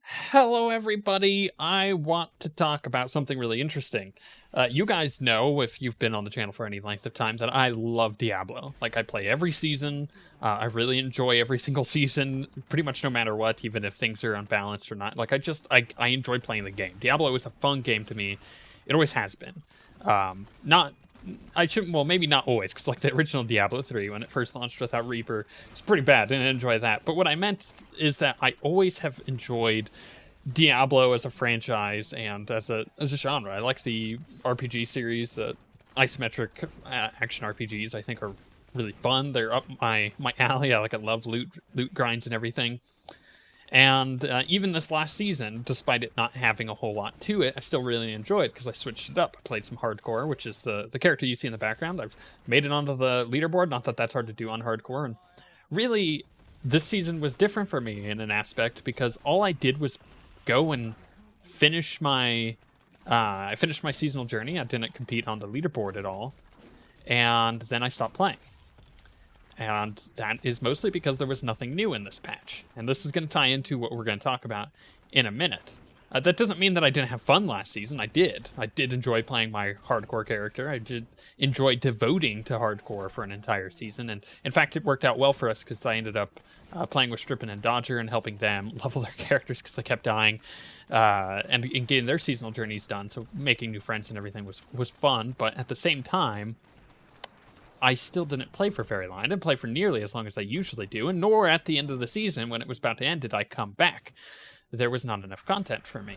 Hello, everybody. I want to talk about something really interesting. You guys know, if you've been on the channel for any length of time, that I love Diablo. Like, I play every season. I really enjoy every single season, pretty much no matter what, even if things are unbalanced or not. Like, I enjoy playing the game. Diablo is a fun game to me. It always has been. Well, maybe not always, because like the original Diablo 3, when it first launched without Reaper, it's pretty bad. Didn't enjoy that. But what I meant is that I always have enjoyed Diablo as a franchise and as a genre. I like the RPG series. The isometric action RPGs I think are really fun. They're up my alley. I love loot grinds and everything. And even this last season, despite it not having a whole lot to it, I still really enjoy it because I switched it up. I played some hardcore, which is the character you see in the background. I've made it onto the leaderboard. Not that that's hard to do on hardcore. And really, this season was different for me in an aspect because all I did was go and finish my I finished my seasonal journey. I didn't compete on the leaderboard at all, and then I stopped playing. And that is mostly because there was nothing new in this patch. And this is going to tie into what we're going to talk about in a minute. That doesn't mean that I didn't have fun last season. I did. I did enjoy playing my hardcore character. I did enjoy devoting to hardcore for an entire season. And in fact, it worked out well for us because I ended up playing with Strippin and Dodger and helping them level their characters because they kept dying and getting their seasonal journeys done. So making new friends and everything was fun. But at the same time, I still didn't play for very long. I didn't play for nearly as long as I usually do, and nor at the end of the season, when it was about to end, did I come back. There was not enough content for me.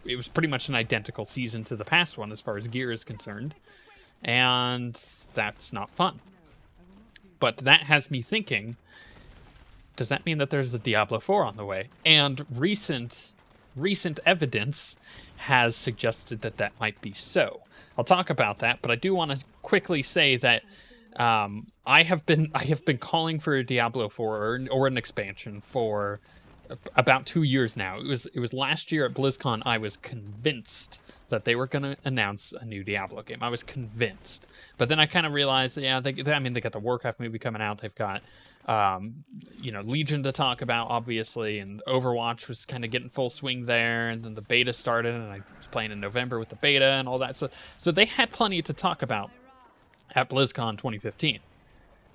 It was pretty much an identical season to the past one as far as gear is concerned, and that's not fun. But that has me thinking, does that mean that there's the Diablo 4 on the way? And recent evidence has suggested that that might be so. I'll talk about that, but I do want to quickly say that I have been calling for a Diablo 4 or an expansion for about 2 years now. It was last year at Blizzcon. I was convinced that they were going to announce a new Diablo game. I was convinced, but then I kind of realized, yeah, they got the Warcraft movie coming out. They've got Legion to talk about, obviously, and Overwatch was kind of getting full swing there, and then the beta started, and I was playing in November with the beta and all that. So they had plenty to talk about at BlizzCon 2015,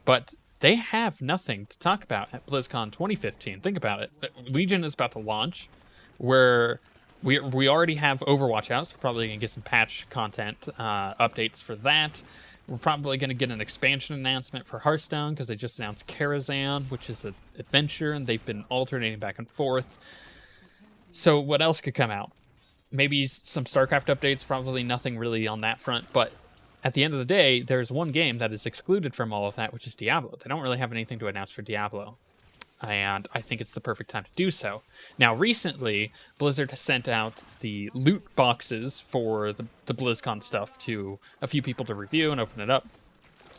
but they have nothing to talk about at BlizzCon 2015. Think about it. Legion is about to launch, where we already have Overwatch out, so we're probably going to get some patch content updates for that. We're probably going to get an expansion announcement for Hearthstone because they just announced Karazhan, which is an adventure, and they've been alternating back and forth. So what else could come out? Maybe some StarCraft updates, probably nothing really on that front, but at the end of the day, there's one game that is excluded from all of that, which is Diablo. They don't really have anything to announce for Diablo, and I think it's the perfect time to do so. Now, recently, Blizzard has sent out the loot boxes for the BlizzCon stuff to a few people to review and open it up.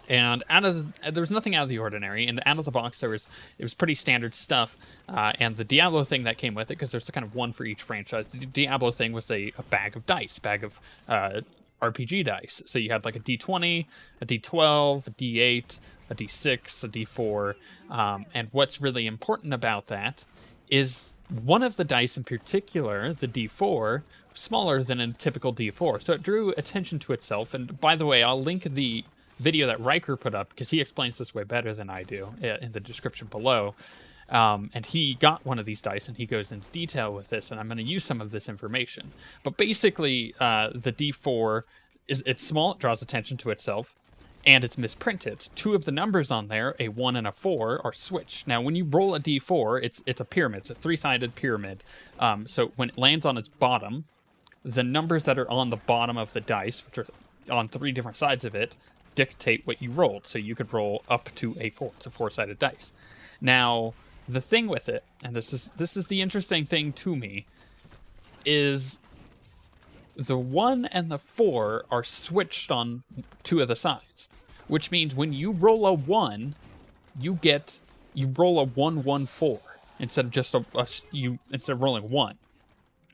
And there was nothing out of the ordinary, and out of the box it was pretty standard stuff. And the Diablo thing that came with it, because there's kind of one for each franchise. The Diablo thing was a bag of dice, RPG dice. So you had like a D20, a D12, a D8, a D6, a D4. And what's really important about that is one of the dice in particular, the D4, smaller than a typical D4. So it drew attention to itself. And by the way, I'll link the video that Riker put up because he explains this way better than I do in the description below. And he got one of these dice and he goes into detail with this, and I'm going to use some of this information. But basically, the D4 it's small, it draws attention to itself, and it's misprinted. Two of the numbers on there, a 1 and a 4, are switched. Now, when you roll a D4, it's a pyramid. It's a three-sided pyramid. So when it lands on its bottom, the numbers that are on the bottom of the dice, which are on three different sides of it, dictate what you rolled. So you could roll up to a 4. It's a four-sided dice. Now, the thing with it, and this is the interesting thing to me, is the 1 and the 4 are switched on two of the sides, which means when you roll a 1, you roll a 1 1 4 instead of just instead of rolling 1.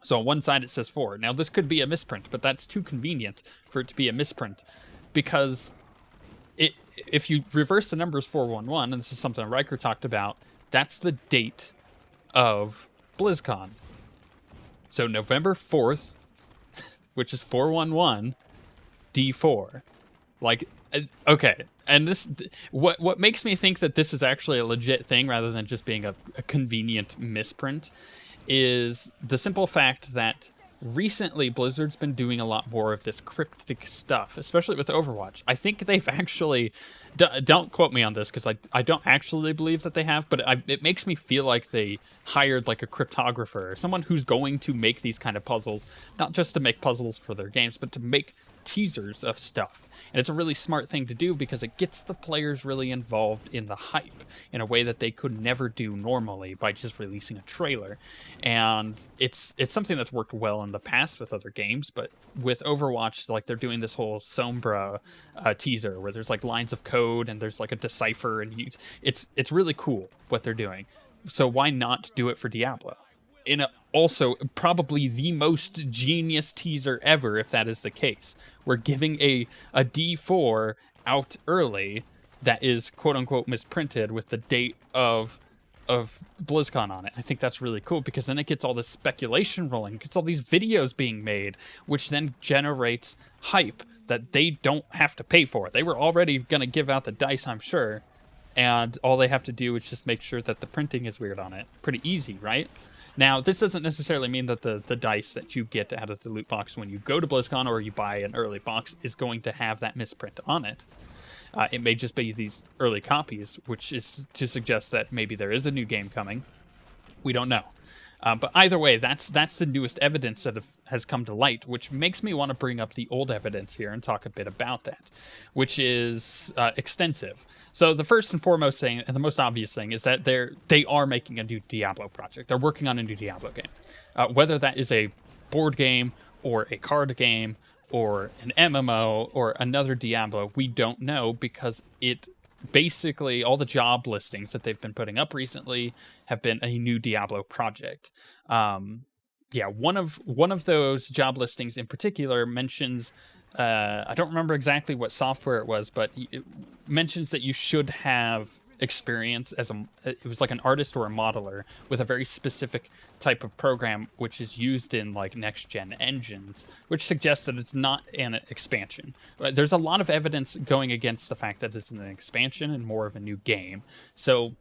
So on one side it says 4. Now this could be a misprint, but that's too convenient for it to be a misprint because if you reverse the numbers 411, and this is something Riker talked about, that's the date of BlizzCon. So November 4th, which is 411, D4. Like, okay. And this, what makes me think that this is actually a legit thing rather than just being a convenient misprint is the simple fact that recently Blizzard's been doing a lot more of this cryptic stuff, especially with Overwatch. I think they've actually, don't quote me on this because I don't actually believe that they have, but it makes me feel like they hired like a cryptographer, someone who's going to make these kind of puzzles, not just to make puzzles for their games, but to make teasers of stuff. And it's a really smart thing to do because it gets the players really involved in the hype in a way that they could never do normally by just releasing a trailer. And it's something that's worked well in the past with other games, but with Overwatch, like they're doing this whole Sombra teaser where there's like lines of code and there's like a decipher, and it's really cool what they're doing. So why not do it for Diablo? Also probably the most genius teaser ever, if that is the case. We're giving a D4 out early that is quote-unquote misprinted with the date of BlizzCon on it. I think that's really cool because then it gets all this speculation rolling, gets all these videos being made, which then generates hype that they don't have to pay for. They were already going to give out the dice, I'm sure, and all they have to do is just make sure that the printing is weird on it. Pretty easy, right? Now, this doesn't necessarily mean that the dice that you get out of the loot box when you go to BlizzCon or you buy an early box is going to have that misprint on it. It may just be these early copies, which is to suggest that maybe there is a new game coming. We don't know. But either way, that's the newest evidence that has come to light, which makes me want to bring up the old evidence here and talk a bit about that, which is extensive. So the first and foremost thing, and the most obvious thing, is that they are making a new Diablo project. They're working on a new Diablo game. Whether that is a board game or a card game or an MMO or another Diablo, we don't know because basically all the job listings that they've been putting up recently have been a new Diablo project. One of those job listings in particular mentions, I don't remember exactly what software it was, but it mentions that you should have experience it was like an artist or a modeler with a very specific type of program which is used in like next gen engines, which suggests that it's not an expansion. There's a lot of evidence going against the fact that it's an expansion and more of a new game. So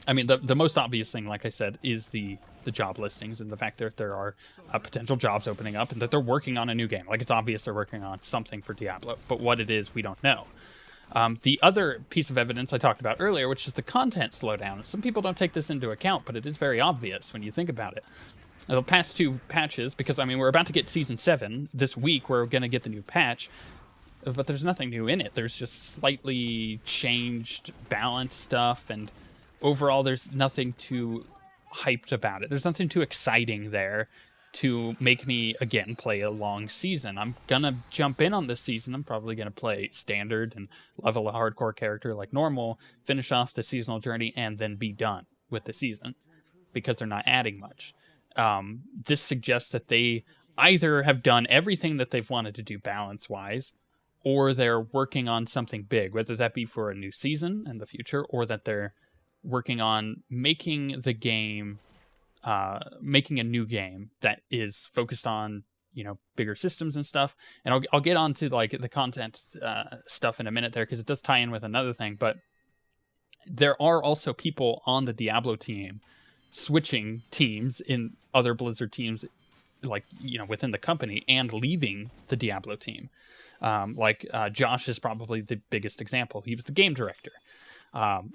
I mean, the most obvious thing, like I said, is the job listings and the fact that there are potential jobs opening up and that they're working on a new game. Like, it's obvious they're working on something for Diablo, but what it is, we don't know. The other piece of evidence I talked about earlier, which is the content slowdown. Some people don't take this into account, but it is very obvious when you think about it. The past two patches, because, I mean, we're about to get Season 7. This week, we're going to get the new patch, but there's nothing new in it. There's just slightly changed balance stuff, and overall, there's nothing too hyped about it. There's nothing too exciting there to make me, again, play a long season. I'm gonna jump in on this season. I'm probably gonna play standard and level a hardcore character like normal, finish off the seasonal journey, and then be done with the season because they're not adding much. This suggests that they either have done everything that they've wanted to do balance-wise, or they're working on something big, whether that be for a new season in the future, or that they're working on making the game, making a new game that is focused on, bigger systems and stuff. And I'll get on to like the content stuff in a minute there, because it does tie in with another thing. But there are also people on the Diablo team switching teams in other Blizzard teams, like, within the company, and leaving the Diablo team. Josh is probably the biggest example. He was the game director.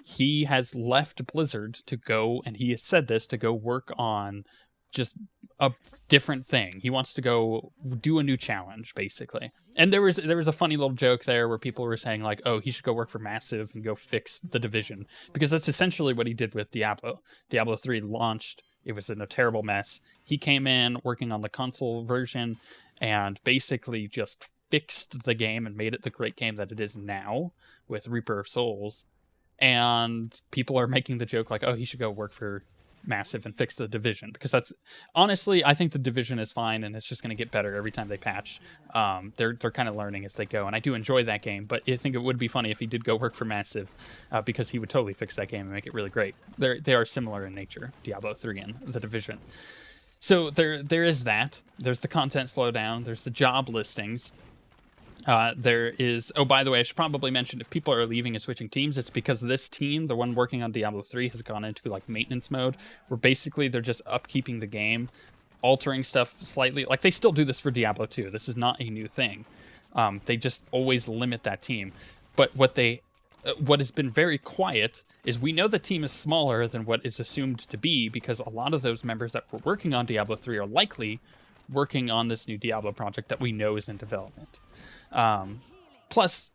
He has left Blizzard to go, and he has said this, to go work on just a different thing. He wants to go do a new challenge, basically. And there was a funny little joke there where people were saying like, oh, he should go work for Massive and go fix the Division, because that's essentially what he did with Diablo. Diablo 3 launched. It was in a terrible mess. He came in working on the console version and basically just fixed the game and made it the great game that it is now with Reaper of Souls. And people are making the joke like, oh, he should go work for Massive and fix the Division, because that's honestly, I think the Division is fine and it's just going to get better every time they patch. They're kind of learning as they go, and I do enjoy that game, but I think it would be funny if he did go work for Massive, because he would totally fix that game and make it really great. They are similar in nature, Diablo 3 and the Division. So there is that. There's the content slowdown. There's the job listings. There is, oh, by the way, I should probably mention, if people are leaving and switching teams, it's because this team, the one working on Diablo 3, has gone into like maintenance mode, where basically they're just upkeeping the game, altering stuff slightly. Like, they still do this for Diablo 2. This is not a new thing. They just always limit that team. But what has been very quiet is we know the team is smaller than what is assumed to be, because a lot of those members that were working on Diablo 3 are likely working on this new Diablo project that we know is in development. Plus,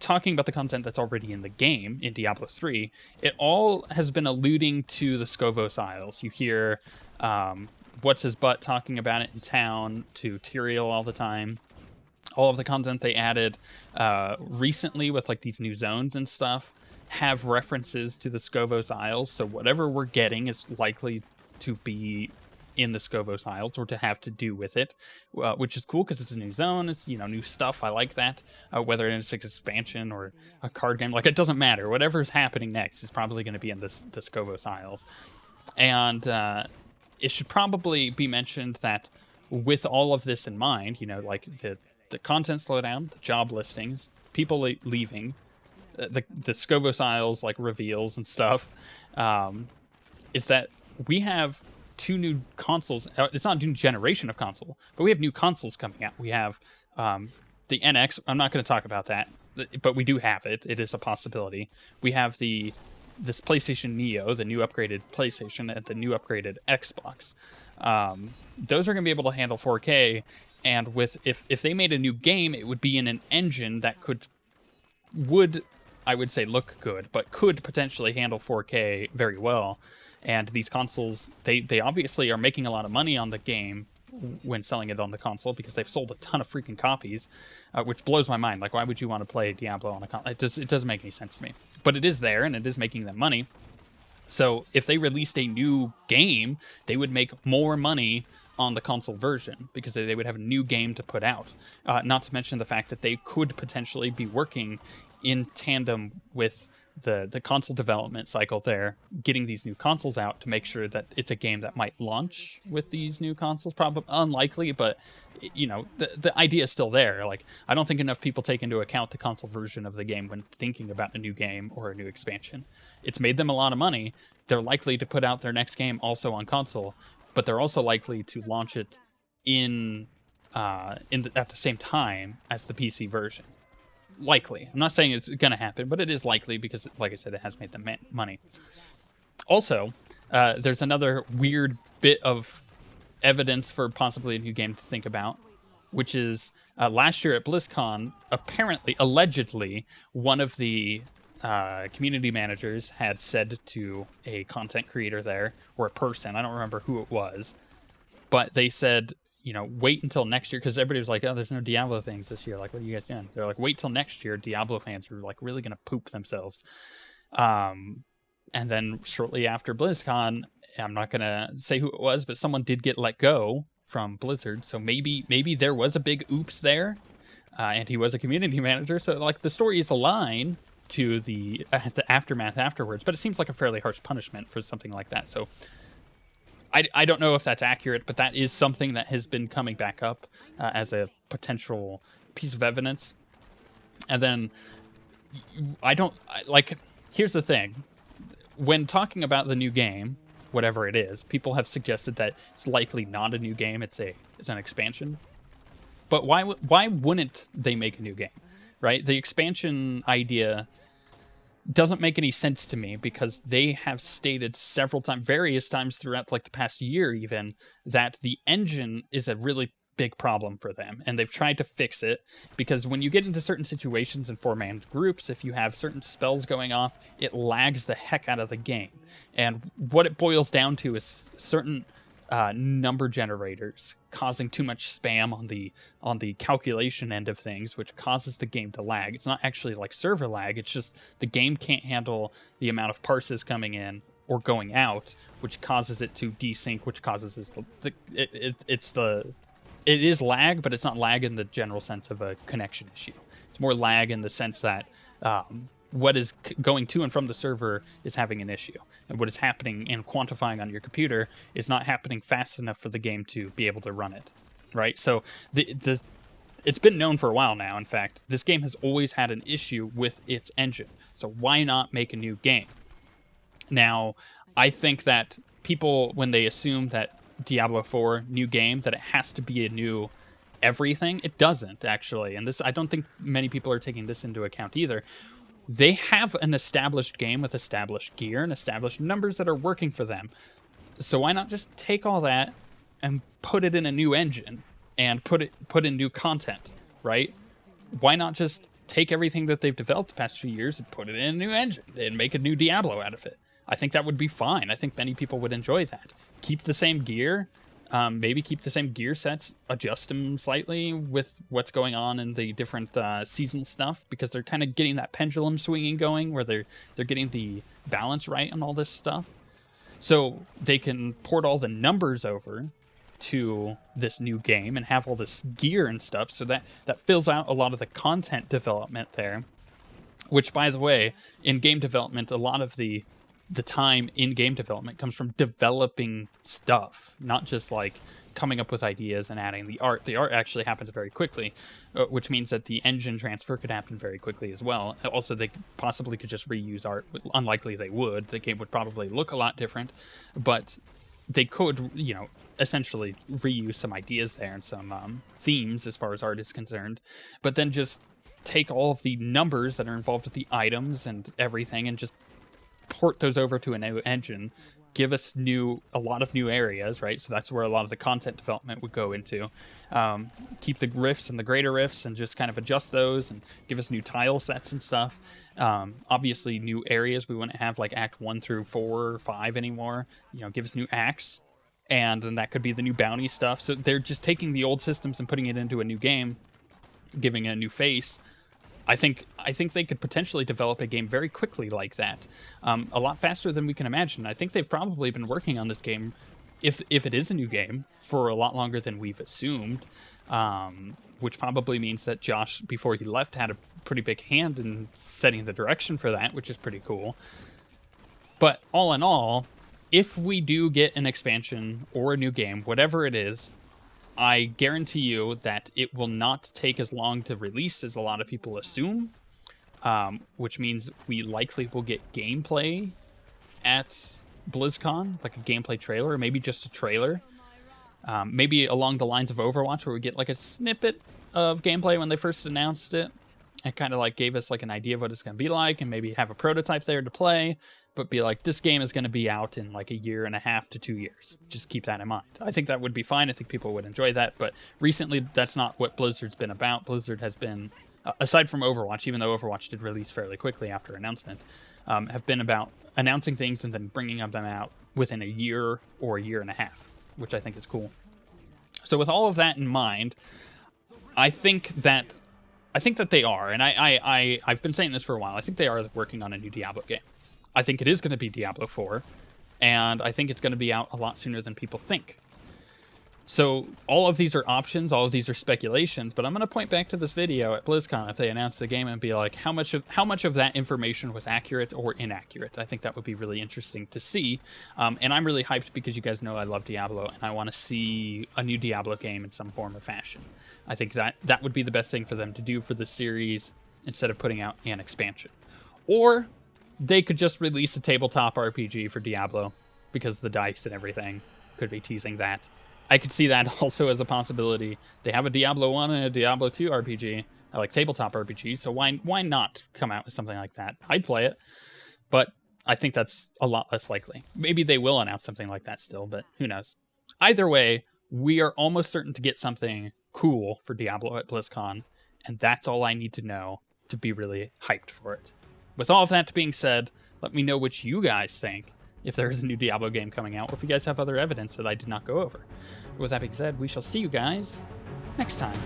talking about the content that's already in the game, in Diablo 3, it all has been alluding to the Scovos Isles. You hear What's His Butt talking about it in town, to Tyrael all the time. All of the content they added recently with like these new zones and stuff have references to the Scovos Isles, so whatever we're getting is likely to be in the Scovos Isles, or to have to do with it, which is cool because it's a new zone, it's, you know, new stuff. I like that. Whether it's an expansion or a card game, like, it doesn't matter. Whatever's happening next is probably going to be in the Scovos Isles. And it should probably be mentioned that with all of this in mind, you know, like the content slowdown, the job listings, people leaving, the Scovos Isles, like, reveals and stuff, is that we have 2 new consoles. It's not a new generation of console, but we have new consoles coming out. We have the NX. I'm not going to talk about that, but we do have it. It is a possibility. We have this PlayStation Neo, the new upgraded PlayStation, and the new upgraded Xbox. Those are going to be able to handle 4K, and if they made a new game, it would be in an engine that would I would say look good, but could potentially handle 4K very well. And these consoles, they obviously are making a lot of money on the game when selling it on the console, because they've sold a ton of freaking copies, which blows my mind. Like, why would you want to play Diablo on a console? It doesn't make any sense to me. But it is there, and it is making them money. So if they released a new game, they would make more money on the console version, because they would have a new game to put out. Not to mention the fact that they could potentially be working in tandem with the console development cycle there, getting these new consoles out to make sure that it's a game that might launch with these new consoles. Probably unlikely, but, you know, the idea is still there. Like, I don't think enough people take into account the console version of the game when thinking about a new game or a new expansion. It's made them a lot of money. They're likely to put out their next game also on console, but they're also likely to launch it at the same time as the PC version. Likely. I'm not saying it's going to happen, but it is likely because, like I said, it has made them money. Also, there's another weird bit of evidence for possibly a new game to think about, which is last year at BlizzCon, allegedly, one of the community managers had said to a content creator there, or a person, I don't remember who it was, but they said, you know, wait until next year, because everybody was like, oh, there's no Diablo things this year. Like, what are you guys doing? They're like, wait till next year. Diablo fans are, like, really going to poop themselves. And then shortly after BlizzCon, I'm not going to say who it was, but someone did get let go from Blizzard. So maybe there was a big oops there, and he was a community manager. So, like, the stories align to the aftermath afterwards, but it seems like a fairly harsh punishment for something like that. So I don't know if that's accurate, but that is something that has been coming back up as a potential piece of evidence. And then here's the thing. When talking about the new game, whatever it is, people have suggested that it's likely not a new game, it's an expansion. But why wouldn't they make a new game, right? The expansion idea doesn't make any sense to me, because they have stated various times throughout, like, the past year even, that the engine is a really big problem for them, and they've tried to fix it, because when you get into certain situations in 4-man groups, if you have certain spells going off, it lags the heck out of the game. And what it boils down to is certain number generators causing too much spam on the calculation end of things, which causes the game to lag. It's not actually like server lag, it's just the game can't handle the amount of parses coming in or going out, which causes it to desync, which causes it is lag, but it's not lag in the general sense of a connection issue. It's more lag in the sense that what is going to and from the server is having an issue, and what is happening and quantifying on your computer is not happening fast enough for the game to be able to run it, right? So it's been known for a while now. In fact, this game has always had an issue with its engine. So why not make a new game? Now, I think that people, when they assume that Diablo 4 new game, that it has to be a new everything, it doesn't actually. And this, I don't think many people are taking this into account either. They have an established game with established gear and established numbers that are working for them. So why not just take all that and put it in a new engine and put in new content, right? Why not just take everything that they've developed the past few years and put it in a new engine and make a new Diablo out of it? I think that would be fine. I think many people would enjoy that. Keep the same gear, maybe keep the same gear sets, adjust them slightly with what's going on in the different seasonal stuff, because they're kind of getting that pendulum swinging going where they're getting the balance right on all this stuff. So they can port all the numbers over to this new game and have all this gear and stuff, so that fills out a lot of the content development there, which, by the way, in game development, a lot of the time in game development comes from developing stuff, not just like coming up with ideas and adding the art. The art actually happens very quickly, which means that the engine transfer could happen very quickly as well. Also, they possibly could just reuse art. Unlikely they would. The game would probably look a lot different, but they could, essentially reuse some ideas there and some themes as far as art is concerned, but then just take all of the numbers that are involved with the items and everything and just port those over to a new engine, give us a lot of new areas, right? So that's where a lot of the content development would go into. Keep the rifts and the greater rifts and just kind of adjust those and give us new tile sets and stuff. Obviously new areas. We wouldn't have like Act 1 through 4 or 5 anymore. Give us new acts, and then that could be the new bounty stuff. So they're just taking the old systems and putting it into a new game, giving it a new face. I think they could potentially develop a game very quickly like that, a lot faster than we can imagine. I think they've probably been working on this game, if it is a new game, for a lot longer than we've assumed, which probably means that Josh, before he left, had a pretty big hand in setting the direction for that, which is pretty cool. But all in all, if we do get an expansion or a new game, whatever it is, I guarantee you that it will not take as long to release as a lot of people assume, which means we likely will get gameplay at BlizzCon, like a gameplay trailer, or maybe just a trailer. Maybe along the lines of Overwatch, where we get like a snippet of gameplay when they first announced it, and kind of like gave us like an idea of what it's going to be like, and maybe have a prototype there to play, but be like, this game is going to be out in like 1.5 to 2 years. Just keep that in mind. I think that would be fine. I think people would enjoy that. But recently, that's not what Blizzard's been about. Blizzard has been, aside from Overwatch, even though Overwatch did release fairly quickly after announcement, have been about announcing things and then bringing them out within a year or 1.5 years, which I think is cool. So with all of that in mind, I think that they are, and I've been saying this for a while, I think they are working on a new Diablo game. I think it is going to be Diablo 4, and I think it's going to be out a lot sooner than people think. So all of these are options, all of these are speculations, but I'm going to point back to this video at BlizzCon if they announce the game and be like, how much of that information was accurate or inaccurate? I think that would be really interesting to see, and I'm really hyped because you guys know I love Diablo, and I want to see a new Diablo game in some form or fashion. I think that would be the best thing for them to do for the series instead of putting out an expansion. Or they could just release a tabletop RPG for Diablo, because the dice and everything could be teasing that. I could see that also as a possibility. They have a Diablo 1 and a Diablo 2 RPG, like tabletop RPG, so why not come out with something like that? I'd play it, but I think that's a lot less likely. Maybe they will announce something like that still, but who knows? Either way, we are almost certain to get something cool for Diablo at BlizzCon, and that's all I need to know to be really hyped for it. With all of that being said, let me know what you guys think, if there is a new Diablo game coming out, or if you guys have other evidence that I did not go over. With that being said, we shall see you guys next time.